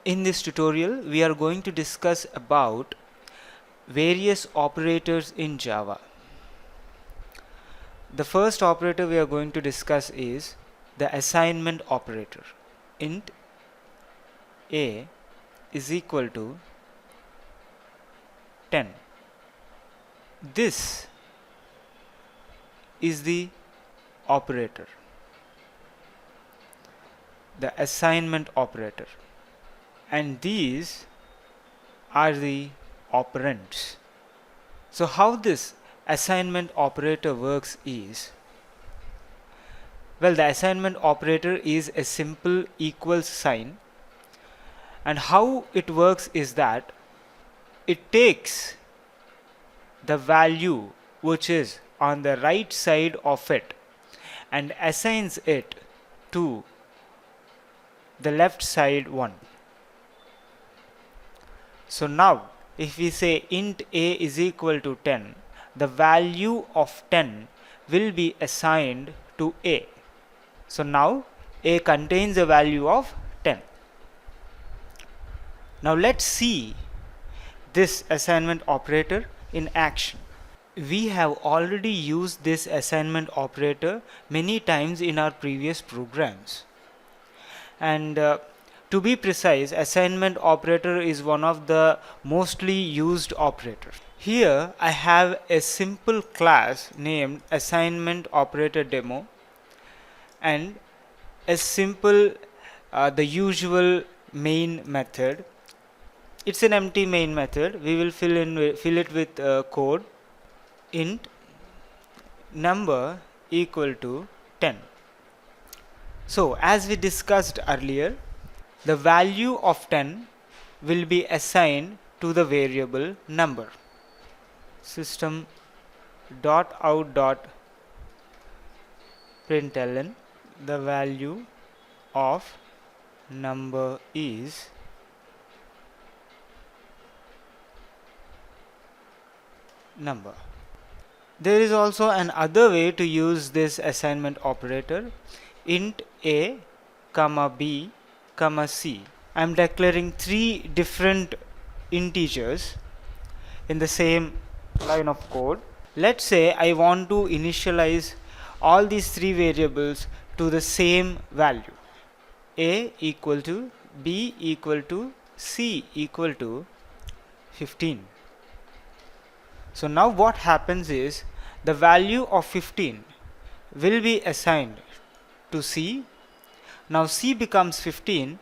In this tutorial, we are going to discuss about various operators in Java. The first operator we are going to discuss is the assignment operator. Int a is equal to 10. This is the operator, the assignment operator, and these are the operands. So how this assignment operator works is, well, the assignment operator is a simple equals sign, and how it works is that it takes the value which is on the right side of it and assigns it to the left side one. So now if we say int a is equal to 10, the value of 10 will be assigned to a. So now a contains a value of 10. Now let's see this assignment operator in action. We have already used this assignment operator many times in our previous programs. And to be precise, assignment operator is one of the mostly used operators. Here I have a simple class named assignment operator demo and a simple the usual main method. It's an empty main method. We will fill it with code. Int number equal to 10. So as we discussed earlier, the value of 10 will be assigned to the variable number. System.out.println, the value of number is number. There is also another way to use this assignment operator. Int a, comma b, comma c. I am declaring three different integers in the same line of code. Let's say I want to initialize all these three variables to the same value. A equal to, b equal to, c equal to 15. So now what happens is the value of 15 will be assigned to c. Now c becomes 15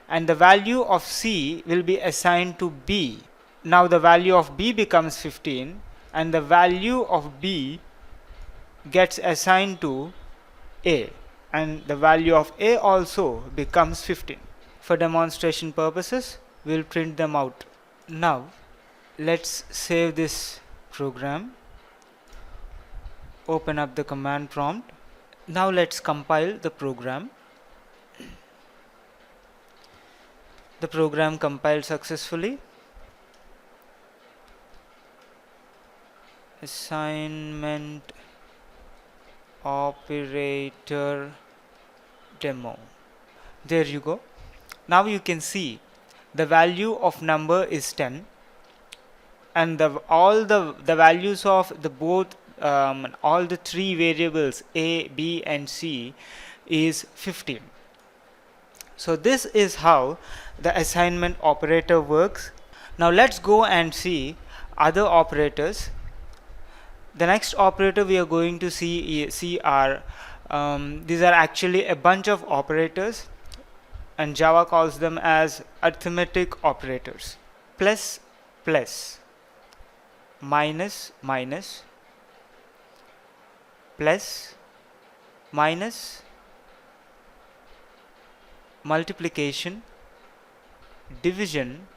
and the value of c will be assigned to b. Now the value of b becomes 15 and the value of b gets assigned to a, and the value of a also becomes 15. For demonstration purposes, we'll print them out. Now let's save this program, open up the command prompt. Now let's compile the program. The program compiled successfully. Assignment operator demo. There you go. Now you can see the value of number is 10 and all the values of the both all the three variables a, b and c is 15. So this is how the assignment operator works. Now let's go and see other operators. The next operator we are going to see are these are actually a bunch of operators, and Java calls them as arithmetic operators. Plus, plus, minus, minus, plus, minus, multiplication, division,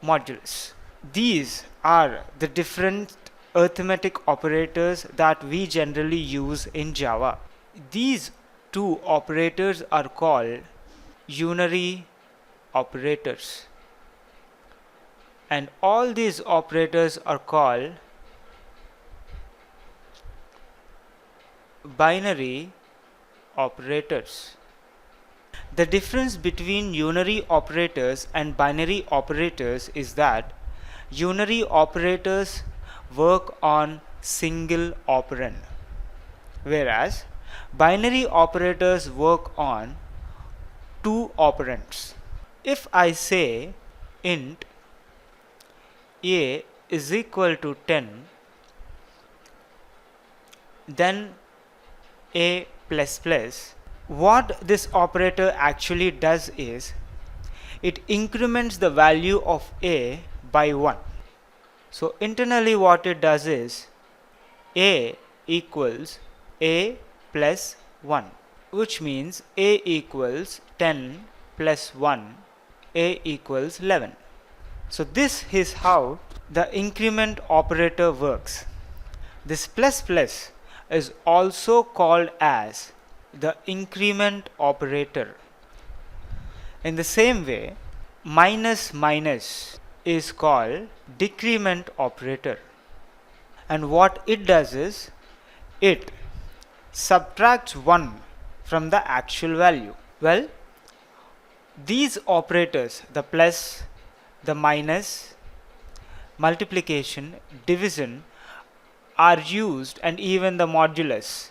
modulus. These are the different arithmetic operators that we generally use in Java. These two operators are called unary operators, and all these operators are called binary operators. The difference between unary operators and binary operators is that unary operators work on single operand, whereas binary operators work on two operands. If I say int a is equal to 10, then a plus plus, what this operator actually does is it increments the value of a by 1. So internally what it does is a equals a plus 1, which means a equals 10 plus 1, a equals 11. So this is how the increment operator works. This plus plus is also called as the increment operator. In the same way, minus minus is called decrement operator. And what it does is it subtracts 1 from the actual value. Well, these operators, the plus, the minus, multiplication, division, are used, and even the modulus,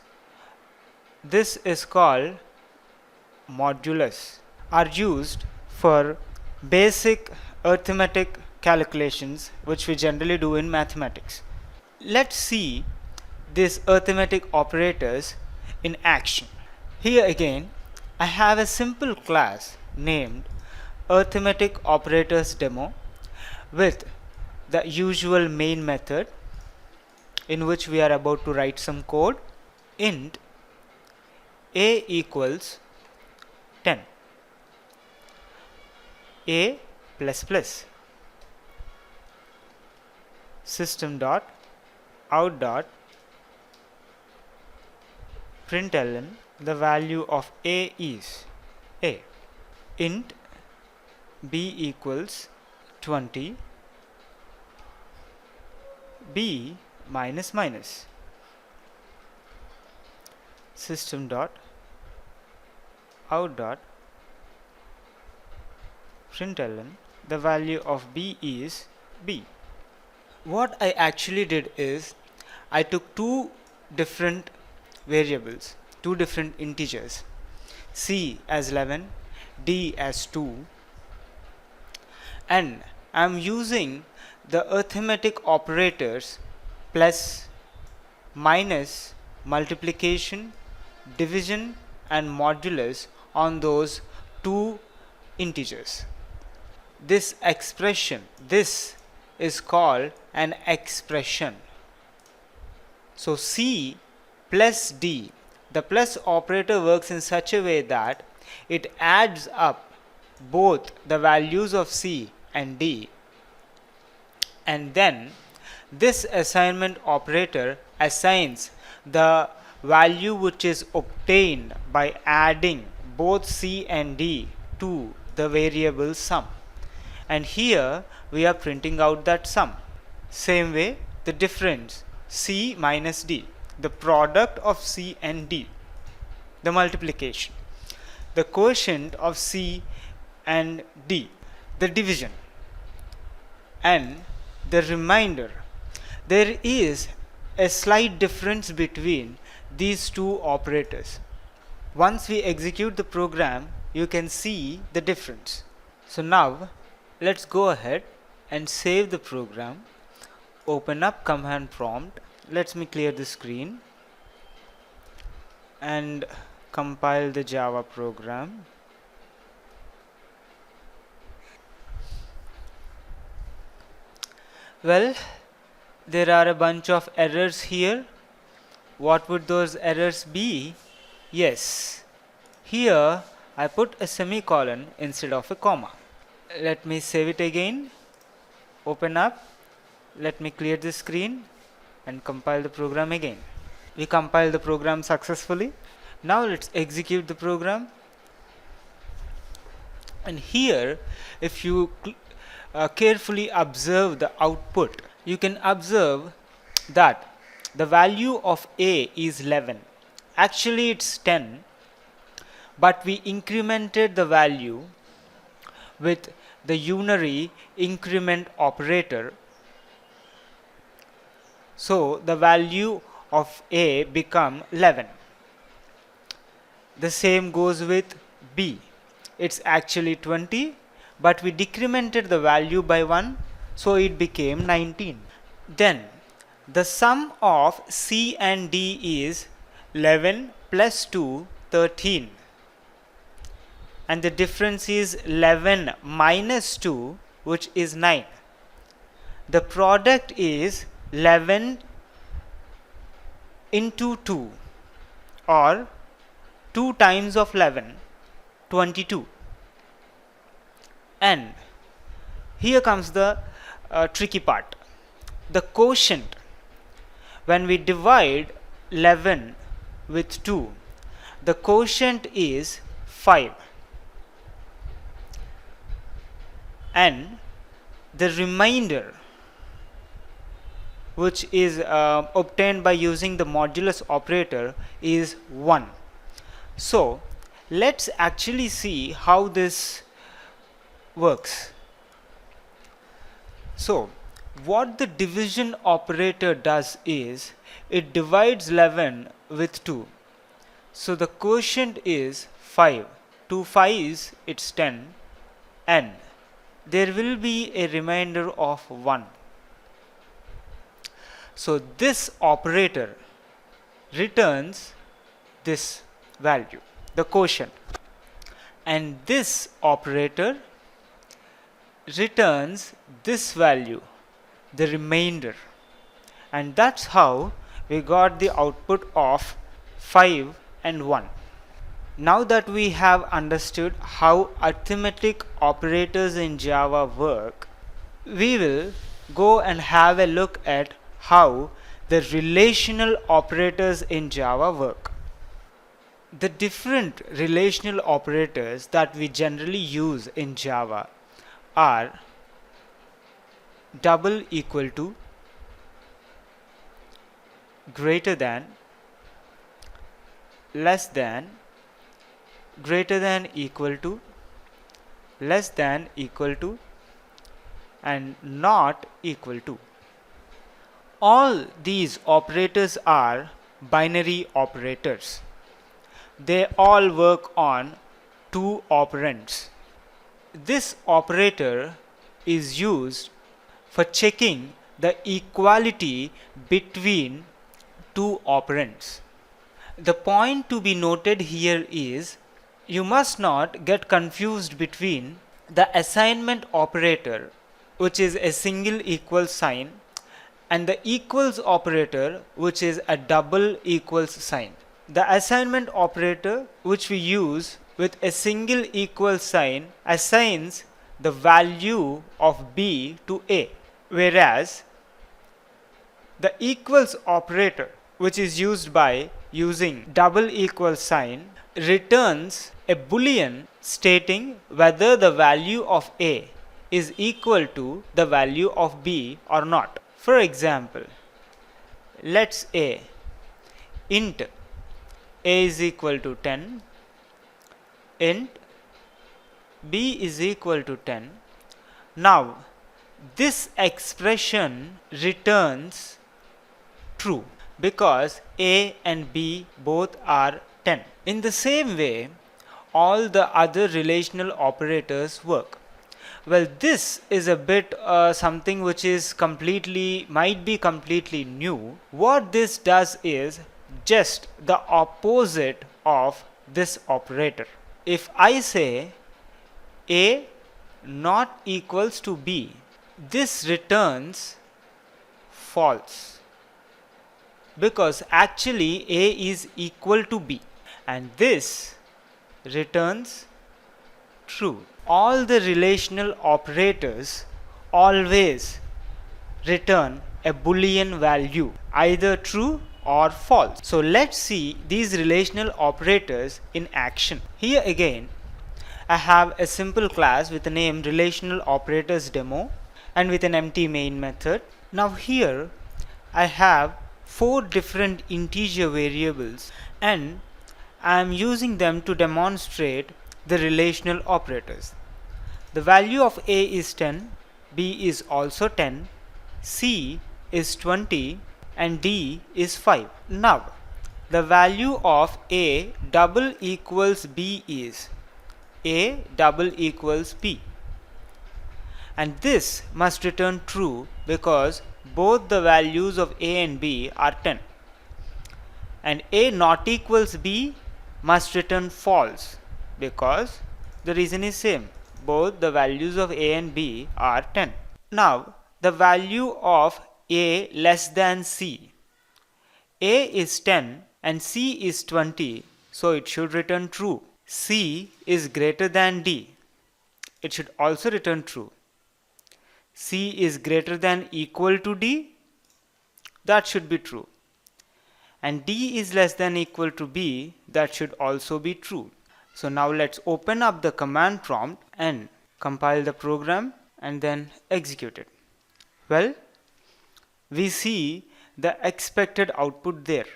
this is called modulus, are used for basic arithmetic calculations which we generally do in mathematics. Let's see these arithmetic operators in action. Here again I have a simple class named Arithmetic Operators Demo with the usual main method in which we are about to write some code. Int a equals 10, a plus plus, system dot out dot println the value of a is a. Int b equals 20, b minus minus, system dot out dot println the value of b is b. What I actually did is I took two different variables, two different integers, c as 11, d as 2, and I am using the arithmetic operators plus, minus, multiplication, division and modulus on those two integers. This expression, this is called an expression. So c plus d, the plus operator works in such a way that it adds up both the values of c and d, and then this assignment operator assigns the value which is obtained by adding both c and d to the variable sum, and here we are printing out that sum. Same way, the difference c minus d, the product of c and d, the multiplication, the quotient of c and d, the division, and the remainder. There is a slight difference between these two operators. Once we execute the program, you can see the difference. So now let's go ahead and save the program. Open up command prompt. Let me clear the screen and compile the Java program. Well, there are a bunch of errors here. What would those errors be? Yes, here I put a semicolon instead of a comma. Let me save it again. Open up. Let me clear the screen and compile the program again. We compiled the program successfully. Now let's execute the program. And here, if you carefully observe the output, you can observe that the value of a is 11. Actually it's 10, but we incremented the value with the unary increment operator. So the value of A become 11. The same goes with B. It's actually 20, but we decremented the value by 1, so it became 19. Then the sum of C and D is 11 plus 2, 13. And the difference is 11 minus 2, which is 9. The product is 11 into 2, or 2 times of 11, 22. And here comes the tricky part. The quotient, when we divide 11 with 2, the quotient is 5. And the remainder, which is obtained by using the modulus operator, is 1. So let's actually see how this works. So what the division operator does is it divides 11 with 2. So the quotient is 5. 2 5s, it's 10, and there will be a remainder of 1. So this operator returns this value, the quotient, and this operator returns this value, the remainder. And that's how we got the output of 5 and 1. Now that we have understood how arithmetic operators in Java work, we will go and have a look at how the relational operators in Java work. The different relational operators that we generally use in Java are double equal to, greater than, less than, greater than equal to, less than equal to, and not equal to. All these operators are binary operators. They all work on 2 operands. This operator is used for checking the equality between 2 operands. The point to be noted here is you must not get confused between the assignment operator, which is a single equal sign, and the equals operator, which is a double equals sign. The assignment operator, which we use with a single equal sign, assigns the value of B to A, whereas the equals operator, which is used by using double equal sign, returns a boolean stating whether the value of A is equal to the value of B or not. For example, let's say int A is equal to 10, int B is equal to 10. Now this expression returns true because A and B both are 10. In the same way, all the other relational operators work. Well, this is a bit something which is might be completely new. What this does is just the opposite of this operator. If I say A not equals to B, this returns false, because actually A is equal to B, and this returns true. All the relational operators always return a boolean value, either true or false. So let's see these relational operators in action. Here again, I have a simple class with the name Relational Operators Demo and with an empty main method. Now here I have 4 different integer variables, and I am using them to demonstrate the relational operators. The value of A is 10, B is also 10, C is 20, and D is 5. Now, the value of A double equals B is A double equals B. And this must return true because both the values of A and B are 10. And A not equals B must return false because the reason is same. Both the values of A and B are 10. Now, the value of A less than C. A is 10 and C is 20, so it should return true. C is greater than D. It should also return true. C is greater than equal to D. That should be true. And D is less than equal to B. That should also be true. So now let's open up the command prompt and compile the program and then execute it. Well, we see the expected output there.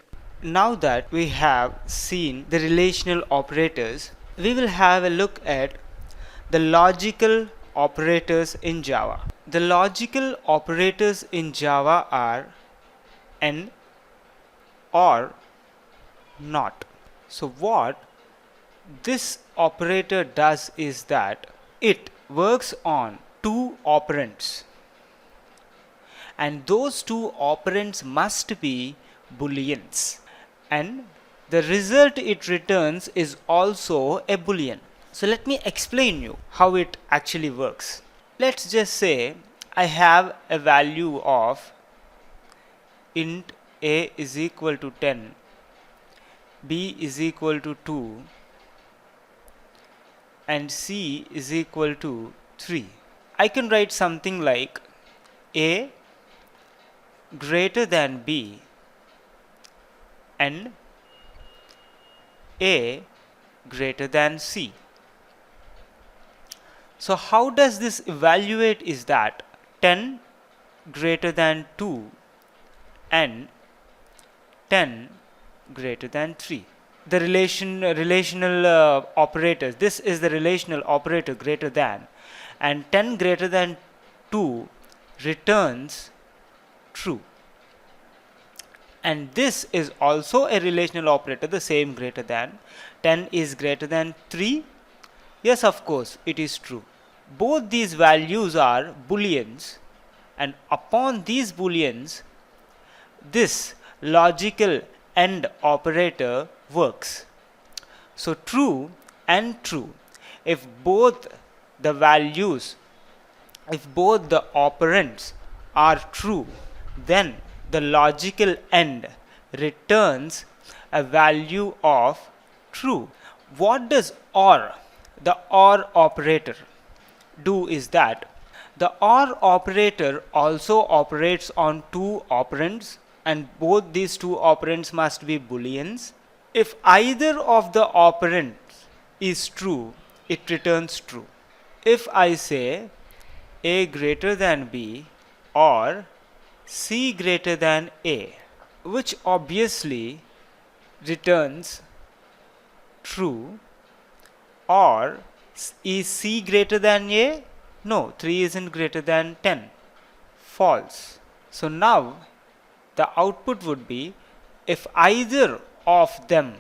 Now that we have seen the relational operators, we will have a look at the logical operators in Java. The logical operators in Java are and, or, not. So what this operator does is that it works on two operands, and those two operands must be booleans, and the result it returns is also a boolean. So let me explain you how it actually works. Let's just say I have a value of int A is equal to 10, B is equal to 2, and C is equal to 3. I can write something like A greater than B and A greater than C. So how does this evaluate is that 10 greater than 2 and 10 greater than 3. The relational operators, this is the relational operator greater than, and 10 greater than 2 returns true. And this is also a relational operator, the same greater than. 10 is greater than 3. Yes, of course, it is true. Both these values are booleans, and upon these booleans, this logical AND operator works. So true and true. If both the values, if both the operands are true, then the logical AND returns a value of true. What does OR, the OR operator, do is that the OR operator also operates on two operands, and both these two operands must be booleans. If either of the operands is true, it returns true. If I say A greater than B or C greater than A, which obviously returns true, or is C greater than A? No, 3 isn't greater than 10. False. So now the output would be if either of them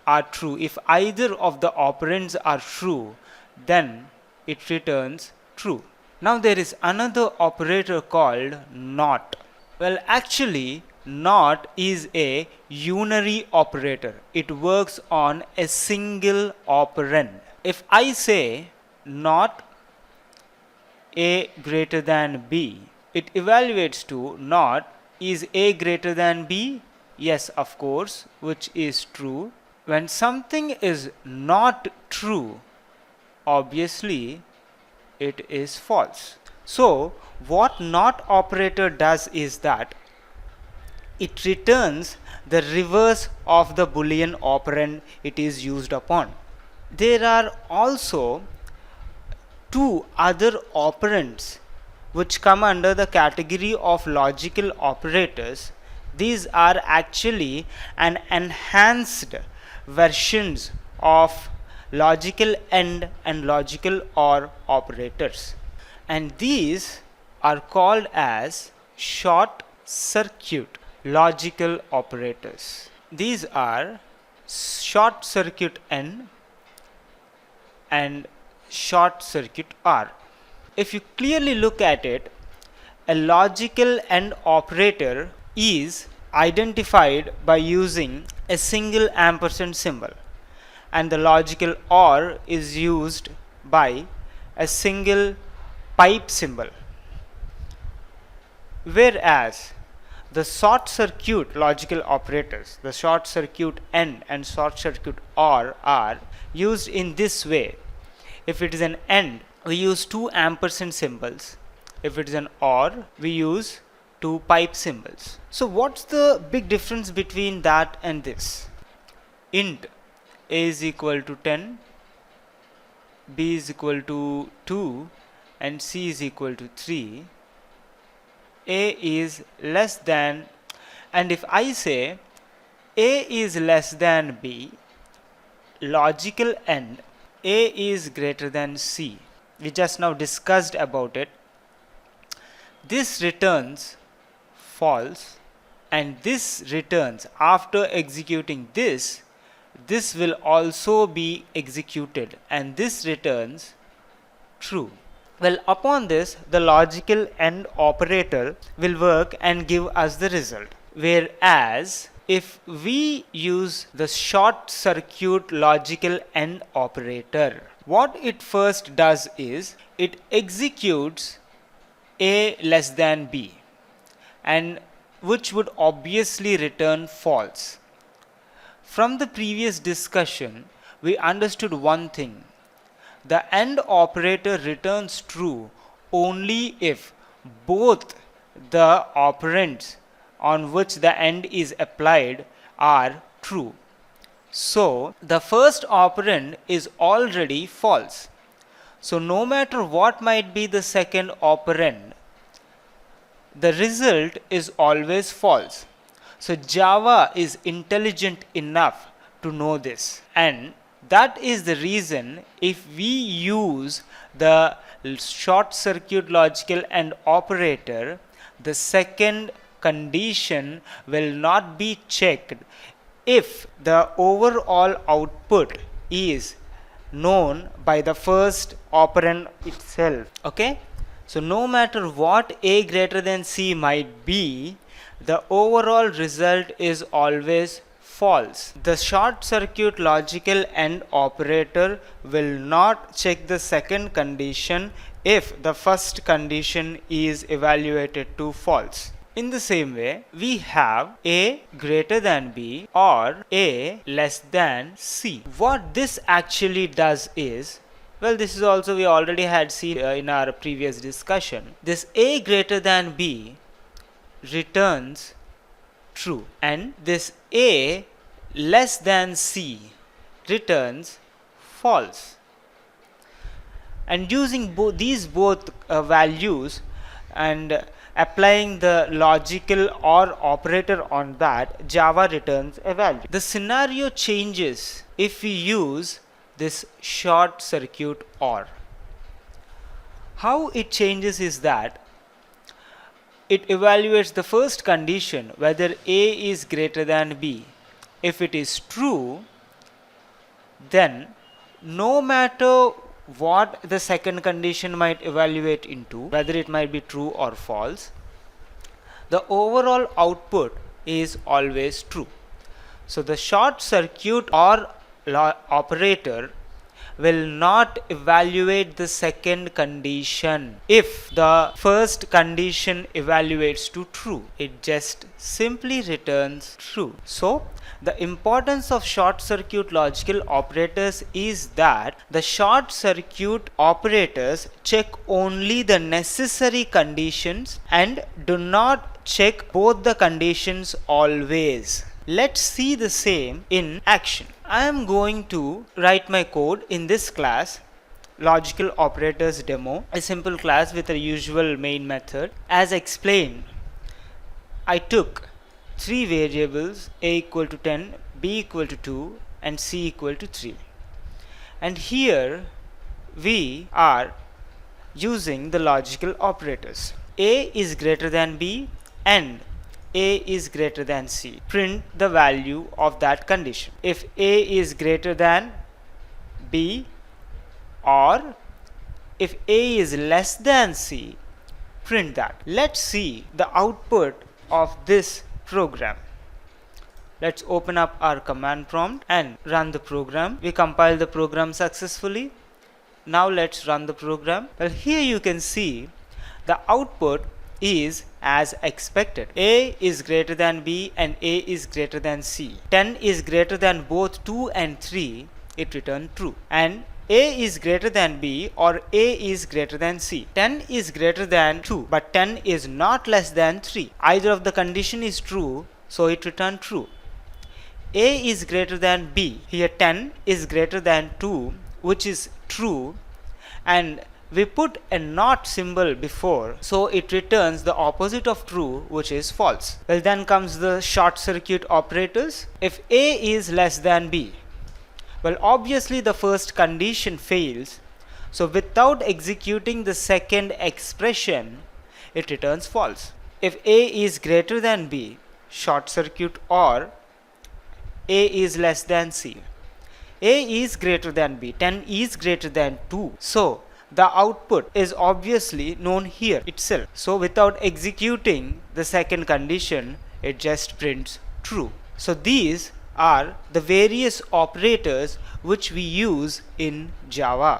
are true, if either of the operands are true, then it returns true. Now there is another operator called NOT. Well, actually NOT is a unary operator. It works on a single operand. If I say NOT A greater than B, it evaluates to NOT is A greater than B? Yes, of course, which is true. When something is not true, obviously it is false. So what NOT operator does is that it returns the reverse of the boolean operand it is used upon. There are also two other operands which come under the category of logical operators. These are actually an enhanced versions of logical AND and logical OR operators, and these are called as short circuit logical operators. These are short circuit AND and short circuit OR. If you clearly look at it, a logical AND operator is identified by using a single ampersand symbol, and the logical OR is used by a single pipe symbol. Whereas the short circuit logical operators, the short circuit AND and short circuit OR, are used in this way. If it is an AND, we use two ampersand symbols. If it is an OR, we use two pipe symbols. So what's the big difference between that and this? Int a is equal to 10, b is equal to 2, and c is equal to 3. A is less than, and if I say A is less than B, logical AND, A is greater than C. We just now discussed about it. This returns false, and this returns, after executing this will also be executed, and this returns true. Well, upon this, the logical AND operator will work and give us the result. Whereas if we use the short circuit logical AND operator, what it first does is it executes A less than B, and which would obviously return false. From the previous discussion, we understood one thing. The AND operator returns true only if both the operands on which the AND is applied are true. So the first operand is already false. So no matter what might be the second operand, the result is always false. So Java is intelligent enough to know this, and that is the reason if we use the short circuit logical AND operator, the second condition will not be checked if the overall output is known by the first operand itself. Okay? So no matter what A greater than C might be, the overall result is always false. The short circuit logical AND operator will not check the second condition if the first condition is evaluated to false. In the same way, we have A greater than B or A less than C. What this actually does is, well, this is also we already had seen in our previous discussion. This A greater than B returns true, and this A less than C returns false. And using these both values and applying the logical OR operator on that, Java returns a value. The scenario changes if we use this short circuit OR. How it changes is that it evaluates the first condition, whether A is greater than B. If it is true, then no matter what the second condition might evaluate into, whether it might be true or false, the overall output is always true. So the short circuit OR operator will not evaluate the second condition if the first condition evaluates to true. It just simply returns true. So the importance of short circuit logical operators is that the short circuit operators check only the necessary conditions and do not check both the conditions always. Let's see the same in action. I am going to write my code in this class, logical operators demo, a simple class with a usual main method. As explained, I took three variables, a equal to 10, b equal to 2, and C equal to 3. And here we are using the logical operators. A is greater than B and A is greater than C. Print the value of that condition. If A is greater than B, or if A is less than C, print that. Let's see the output of this program. Let's open up our command prompt and run the program. We compile the program successfully. Now let's run the program. Well, here you can see the output is as expected. A is greater than B and A is greater than C. 10 is greater than both 2 and 3. It returned true. And A is greater than B or A is greater than C. 10 is greater than 2, but 10 is not less than 3. Either of the condition is true, so it returned true. A is greater than B. Here 10 is greater than 2, which is true, and we put a not symbol before, so it returns the opposite of true, which is false. Well, then comes the short circuit operators. If A is less than B, well, obviously the first condition fails, so without executing the second expression, it returns false. If A is greater than B, short circuit OR, A is less than C. A is greater than B, 10 is greater than 2. So the output is obviously known here itself. So without executing the second condition, it just prints true. So these are the various operators which we use in Java.